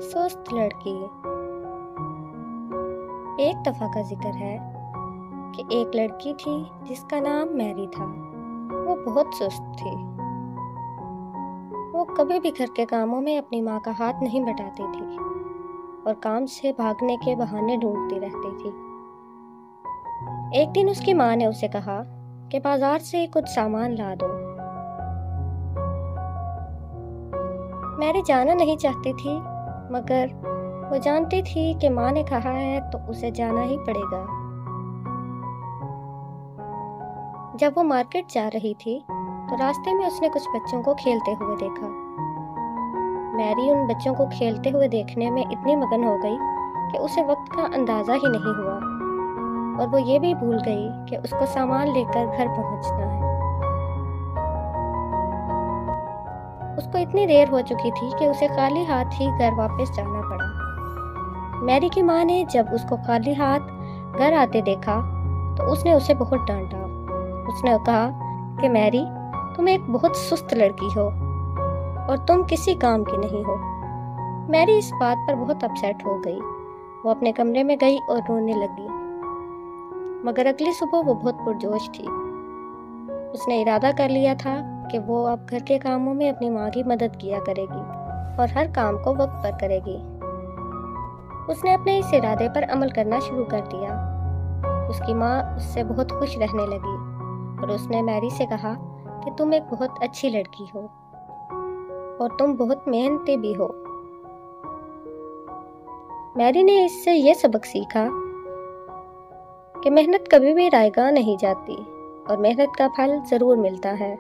سست لڑکی۔ ایک دفعہ کا ذکر ہے کہ ایک لڑکی تھی جس کا نام میری تھا۔ وہ بہت سست تھی۔ وہ کبھی بھی گھر کے کاموں میں اپنی ماں کا ہاتھ نہیں بٹاتی تھی اور کام سے بھاگنے کے بہانے ڈھونڈتی رہتی تھی۔ ایک دن اس کی ماں نے اسے کہا کہ بازار سے کچھ سامان لا دو۔ میری جانا نہیں چاہتی تھی، مگر وہ جانتی تھی کہ ماں نے کہا ہے تو اسے جانا ہی پڑے گا۔ جب وہ مارکیٹ جا رہی تھی تو راستے میں اس نے کچھ بچوں کو کھیلتے ہوئے دیکھا۔ میری ان بچوں کو کھیلتے ہوئے دیکھنے میں اتنی مگن ہو گئی کہ اسے وقت کا اندازہ ہی نہیں ہوا اور وہ یہ بھی بھول گئی کہ اس کو سامان لے کر گھر پہنچنا ہے۔ اس کو اتنی دیر ہو چکی تھی کہ اسے خالی ہاتھ ہی گھر واپس جانا پڑا۔ میری کی ماں نے جب اس کو خالی ہاتھ گھر آتے دیکھا تو اس نے اسے بہت ڈانٹا۔ اس نے کہا کہ میری، تم ایک بہت سست لڑکی ہو اور تم کسی کام کی نہیں ہو۔ میری اس بات پر بہت اپسیٹ ہو گئی۔ وہ اپنے کمرے میں گئی اور رونے لگی، مگر اگلی صبح وہ بہت پرجوش تھی۔ اس نے ارادہ کر لیا تھا کہ وہ اب گھر کے کاموں میں اپنی ماں کی مدد کیا کرے گی اور ہر کام کو وقت پر کرے گی۔ اس نے اپنے اس ارادے پر عمل کرنا شروع کر دیا۔ اس کی ماں اس سے بہت خوش رہنے لگی اور اس نے میری سے کہا کہ تم ایک بہت اچھی لڑکی ہو اور تم بہت محنتی بھی ہو۔ میری نے اس سے یہ سبق سیکھا کہ محنت کبھی بھی رائیگاں نہیں جاتی اور محنت کا پھل ضرور ملتا ہے۔